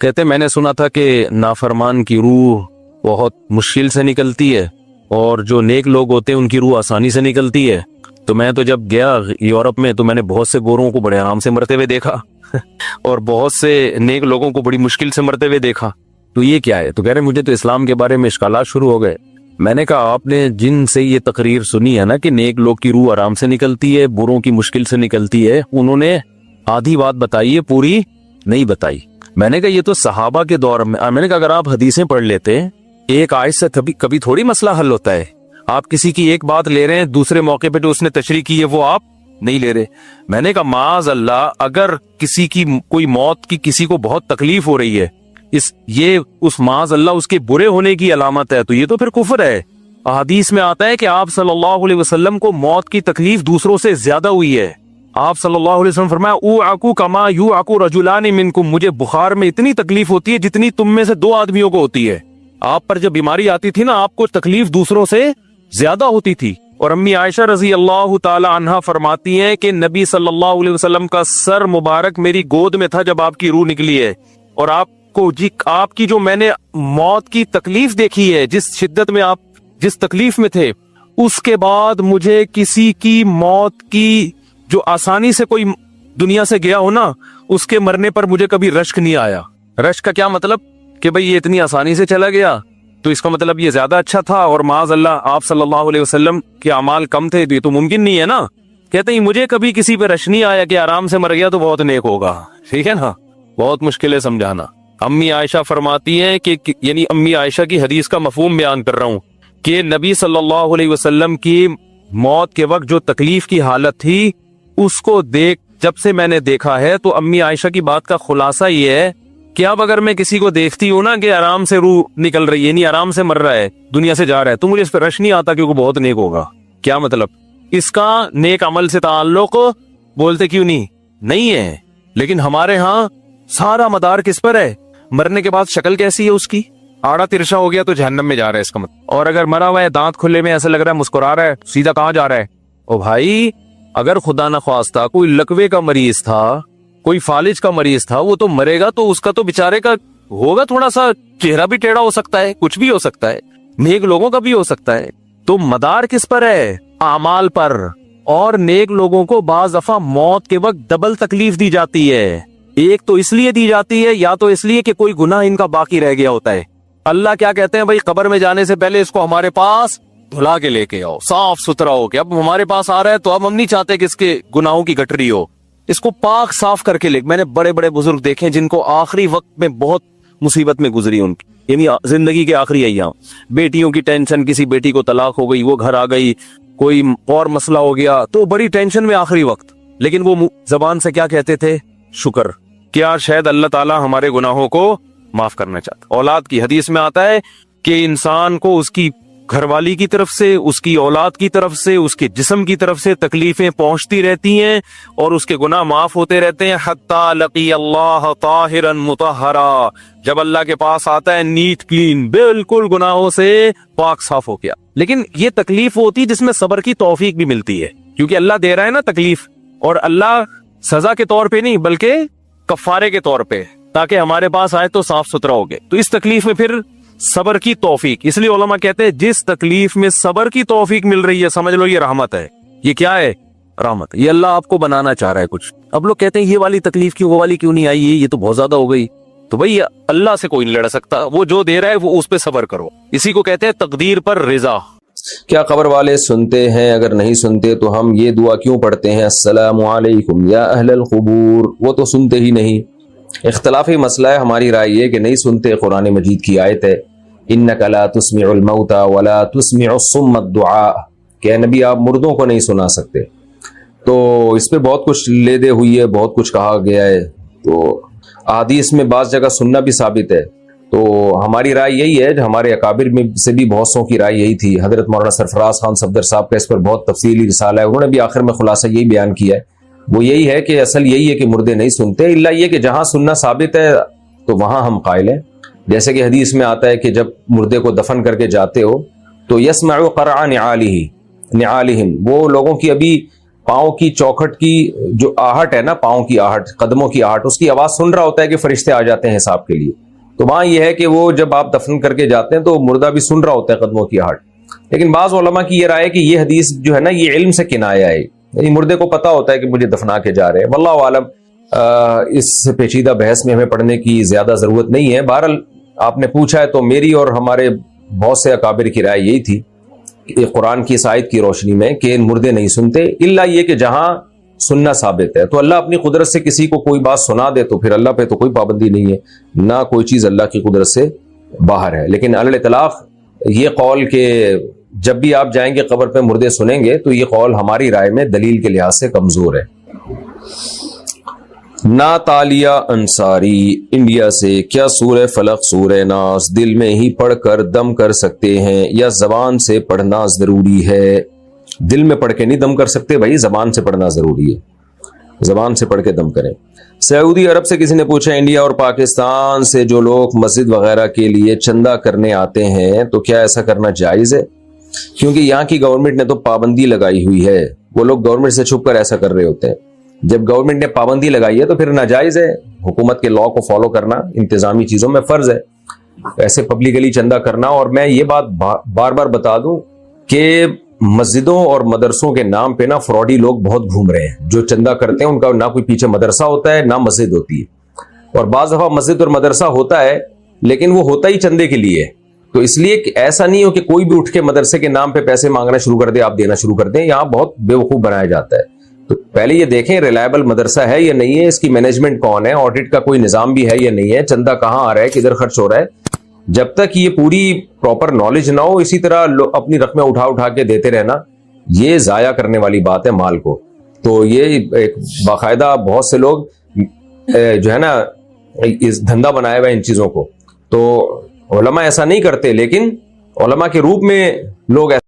کہتے میں نے سنا تھا کہ نافرمان کی روح بہت مشکل سے نکلتی ہے اور جو نیک لوگ ہوتے ہیں ان کی روح آسانی سے نکلتی ہے. تو میں تو جب گیا یورپ میں تو میں نے بہت سے گوروں کو بڑے آرام سے مرتے ہوئے دیکھا اور بہت سے نیک لوگوں کو بڑی مشکل سے مرتے ہوئے دیکھا. تو یہ کیا ہے؟ تو کہہ رہے مجھے تو اسلام کے بارے میں اشکالات شروع ہو گئے. میں نے کہا آپ نے جن سے یہ تقریر سنی ہے نا کہ نیک لوگ کی روح آرام سے نکلتی ہے، بروں کی مشکل سے نکلتی ہے، انہوں نے آدھی بات بتائی ہے، پوری نہیں بتائی. میں نے کہا یہ تو صحابہ کے دور میں نے کہا اگر آپ حدیثیں پڑھ لیتے ایک آیت سے کبھی تھوڑی مسئلہ حل ہوتا ہے. آپ کسی کی ایک بات لے رہے ہیں، دوسرے موقع پہ جو اس نے تشریح کی ہے وہ آپ نہیں لے رہے. میں نے کہا معاذ اللہ، اگر کسی کی کوئی موت کی کسی کو بہت تکلیف ہو رہی ہے، یہ اس معاذ اللہ اس کے برے ہونے کی علامت ہے، تو یہ تو پھر کفر ہے. احادیث میں آتا ہے کہ آپ صلی اللہ علیہ وسلم کو موت کی تکلیف دوسروں سے زیادہ ہوئی ہے. آپ صلی اللہ علیہ وسلم فرمایا اوعکو کما یوعکو رجلان منکم، مجھے بخار میں اتنی تکلیف ہوتی ہے جتنی تم میں سے 2 آدمیوں کو ہوتی ہے. آپ پر جب بیماری آتی تھی نا، آپ کو تکلیف دوسروں سے زیادہ ہوتی تھی. اور امی عائشہ رضی اللہ تعالی عنہا فرماتی ہیں کہ نبی صلی اللہ علیہ وسلم کا سر مبارک میری گود میں تھا جب آپ کی روح نکلی ہے، اور آپ کی جو میں نے موت کی تکلیف دیکھی ہے، جس شدت میں آپ جس تکلیف میں تھے، اس کے بعد مجھے کسی کی موت کی جو آسانی سے کوئی دنیا سے گیا ہو نا، اس کے مرنے پر مجھے کبھی رشک نہیں آیا. رشک کا کیا مطلب؟ کہ بھئی یہ اتنی آسانی سے چلا گیا تو اس کا مطلب یہ زیادہ اچھا تھا، اور معاذ اللہ آپ صلی اللہ علیہ وسلم کے اعمال کم تھے، تو یہ تو ممکن نہیں ہے نا. کہتے ہیں مجھے کبھی کسی پہ رش نہیں آیا کہ آرام سے مر گیا تو بہت نیک ہوگا. ٹھیک ہے نا، بہت مشکل ہے سمجھانا. امی عائشہ فرماتی ہیں کہ یعنی امی عائشہ کی حدیث کا مفہوم بیان کر رہا ہوں کہ نبی صلی اللہ علیہ وسلم کی موت کے وقت جو تکلیف کی حالت تھی، اس کو جب سے میں نے دیکھا ہے، تو امی عائشہ کی بات کا خلاصہ یہ ہے کہ اب اگر میں کسی کو دیکھتی ہوں نا کہ آرام سے روح نکل رہی ہے، یعنی آرام سے مر رہا ہے، دنیا سے جا رہا ہے، تو مجھے اس پہ رش نہیں آتا کیونکہ بہت نیک ہوگا. کیا مطلب؟ اس کا نیک عمل سے تعلق بولتے کیوں نہیں ہے. لیکن ہمارے ہاں سارا مدار کس پر ہے؟ مرنے کے بعد شکل کیسی ہے اس کی؟ آڑا ترشا ہو گیا تو جہنم میں جا رہا ہے اس کا مطلب. اور اگر مرا ہوا ہے، دانت کھلے میں ایسا لگ رہا ہے مسکرا رہا ہے، سیدھا کہاں جا رہا ہے؟ او بھائی، اگر خدا نہ خواستہ کوئی لکوے کا مریض تھا، کوئی فالج کا مریض تھا، وہ تو مرے گا تو اس کا تو بیچارے کا ہوگا تھوڑا سا چہرہ بھی ٹیڑھا ہو سکتا ہے، کچھ بھی ہو سکتا ہے، نیک لوگوں کا بھی ہو سکتا ہے. تو مدار کس پر ہے؟ اعمال پر. اور نیک لوگوں کو بعض دفعہ موت کے وقت ڈبل تکلیف دی جاتی ہے. ایک تو اس لیے دی جاتی ہے، یا تو اس لیے کہ کوئی گناہ ان کا باقی رہ گیا ہوتا ہے. اللہ کیا کہتے ہیں؟ بھائی قبر میں جانے سے پہلے اس کو ہمارے پاس دھلا کے لے کے آؤ، صاف ستھرا ہو کے. اب ہمارے پاس آ رہا ہے تو اب ہم نہیں چاہتے کہ اس کے گناہوں کی گٹری ہو، اس کو پاک صاف کر کے لے. میں نے بڑے بڑے بزرگ دیکھے جن کو آخری وقت میں بہت مصیبت میں گزری ان کی، یعنی زندگی کے آخری ایام، بیٹیوں کی ٹینشن، کسی بیٹی کو طلاق ہو گئی، وہ گھر آ گئی، کوئی اور مسئلہ ہو گیا، تو بڑی ٹینشن میں آخری وقت. لیکن وہ زبان سے کیا کہتے تھے؟ شکر. کیا شاید اللہ تعالیٰ ہمارے گناہوں کو معاف کرنا چاہتا. اولاد کی حدیث میں آتا ہے کہ انسان کو اس کی گھر والی کی طرف سے، اس کی اولاد کی طرف سے، اس کے جسم کی طرف سے تکلیفیں پہنچتی رہتی ہیں اور اس کے گناہ معاف ہوتے رہتے ہیں، حتی لقی اللہ طاہرا مطہرا، جب اللہ کے پاس آتا ہے نیٹ کلین، بالکل گناہوں سے پاک صاف ہو گیا. لیکن یہ تکلیف ہوتی جس میں صبر کی توفیق بھی ملتی ہے، کیونکہ اللہ دے رہا ہے نا تکلیف، اور اللہ سزا کے طور پہ نہیں بلکہ کفارے کے طور پہ، تاکہ ہمارے پاس آئے تو صاف ستھرا ہو گئے. تو اس تکلیف میں پھر صبر کی توفیق، اس لیے علماء کہتے ہیں جس تکلیف میں صبر کی توفیق مل رہی ہے سمجھ لو یہ رحمت ہے. یہ کیا ہے؟ رحمت. یہ اللہ آپ کو بنانا چاہ رہا ہے کچھ. اب لوگ کہتے ہیں یہ والی تکلیف کیوں، وہ والی کیوں نہیں آئی، یہ تو بہت زیادہ ہو گئی. تو بھئی اللہ سے کوئی نہیں لڑ سکتا، وہ جو دے رہا ہے وہ اس پہ صبر کرو. اسی کو کہتے ہیں تقدیر پر رضا. کیا قبر والے سنتے ہیں؟ اگر نہیں سنتے تو ہم یہ دعا کیوں پڑھتے ہیں، السلام علیکم یا اہل القبور؟ وہ تو سنتے ہی نہیں. اختلافی مسئلہ ہے. ہماری رائے یہ کہ نہیں سنتے. قرآن مجید کی آیت ہے انک لا تسمع الموتى ولا تسمع الصم الدعاء، کہ نبی آپ مردوں کو نہیں سنا سکتے. تو اس پہ بہت کچھ لے دے ہوئی ہے، بہت کچھ کہا گیا ہے. تو احادیث میں بعض جگہ سننا بھی ثابت ہے. تو ہماری رائے یہی ہے، جو ہمارے اکابر میں سے بھی بہت سو کی رائے یہی تھی. حضرت مولانا سرفراز خان صفدر صاحب کا اس پر بہت تفصیلی رسالہ ہے، انہوں نے بھی آخر میں خلاصہ یہی بیان کیا ہے. وہ یہی ہے کہ اصل یہی ہے کہ مردے نہیں سنتے، الا یہ کہ جہاں سننا ثابت ہے تو وہاں ہم قائل ہیں. جیسے کہ حدیث میں آتا ہے کہ جب مردے کو دفن کر کے جاتے ہو تو یسمع قرع نعالہم، وہ لوگوں کی ابھی پاؤں کی چوکھٹ کی جو آہٹ ہے نا، پاؤں کی آہٹ، قدموں کی آہٹ، اس کی آواز سن رہا ہوتا ہے کہ فرشتے آ جاتے ہیں حساب کے لیے. تو وہاں یہ ہے کہ وہ جب آپ دفن کر کے جاتے ہیں تو مردہ بھی سن رہا ہوتا ہے قدموں کی آہٹ. لیکن بعض علماء کی یہ رائے ہے کہ یہ حدیث جو ہے نا یہ علم سے کنایا ہے، یعنی مردے کو پتا ہوتا ہے کہ مجھے دفنا کے جا رہے ہیں. واللہ عالم، اس پیچیدہ بحث میں ہمیں پڑھنے کی زیادہ ضرورت نہیں ہے. بہرحال آپ نے پوچھا ہے تو میری اور ہمارے بہت سے اکابر کی رائے یہی تھی کہ قرآن کی اس آیت کی روشنی میں کہ مردے نہیں سنتے، الا یہ کہ جہاں سننا ثابت ہے. تو اللہ اپنی قدرت سے کسی کو کوئی بات سنا دے تو پھر اللہ پہ تو کوئی پابندی نہیں ہے، نہ کوئی چیز اللہ کی قدرت سے باہر ہے. لیکن علی الاطلاق یہ قول کہ جب بھی آپ جائیں گے قبر پہ مردے سنیں گے، تو یہ قول ہماری رائے میں دلیل کے لحاظ سے کمزور ہے. ناتالیہ انصاری انڈیا سے، کیا سورہ فلق سورہ ناس دل میں ہی پڑھ کر دم کر سکتے ہیں یا زبان سے پڑھنا ضروری ہے؟ دل میں پڑھ کے نہیں دم کر سکتے بھائی، زبان سے پڑھنا ضروری ہے، زبان سے پڑھ کے دم کریں. سعودی عرب سے کسی نے پوچھا، انڈیا اور پاکستان سے جو لوگ مسجد وغیرہ کے لیے چندہ کرنے آتے ہیں تو کیا ایسا کرنا جائز ہے؟ کیونکہ یہاں کی گورنمنٹ نے تو پابندی لگائی ہوئی ہے. وہ لوگ گورنمنٹ سے چھپ کر ایسا کر رہے ہوتے ہیں. جب گورنمنٹ نے پابندی لگائی ہے تو پھر ناجائز ہے. حکومت کے لاء کو فالو کرنا انتظامی چیزوں میں فرض ہے، ایسے پبلکلی چندہ کرنا. اور میں یہ بات بار بار بتا دوں کہ مسجدوں اور مدرسوں کے نام پہ نا فراڈی لوگ بہت گھوم رہے ہیں. جو چندہ کرتے ہیں ان کا نہ کوئی پیچھے مدرسہ ہوتا ہے نہ مسجد ہوتی ہے، اور بعض دفعہ مسجد اور مدرسہ ہوتا ہے لیکن وہ ہوتا ہی چندے کے لیے. تو اس لیے کہ ایسا نہیں ہو کہ کوئی بھی اٹھ کے مدرسے کے نام پہ پیسے مانگنا شروع کر دے، آپ دینا شروع کر دیں. یہاں بہت بیوقوف بنایا جاتا ہے. تو پہلے یہ دیکھیں ریلائبل مدرسہ ہے یا نہیں ہے، اس کی مینجمنٹ کون ہے، آڈٹ کا کوئی نظام بھی ہے یا نہیں ہے، چندہ کہاں آ رہا ہے، کدھر خرچ ہو رہا ہے. جب تک یہ پوری پراپر نالج نہ ہو، اسی طرح اپنی رقمیں اٹھا کے دیتے رہنا، یہ ضائع کرنے والی بات ہے مال کو. تو یہ ایک باقاعدہ بہت سے لوگ جو ہے نا اس دھندا بنایا ہوا ہے ان چیزوں کو. تو علماء ایسا نہیں کرتے، لیکن علماء کے روپ میں لوگ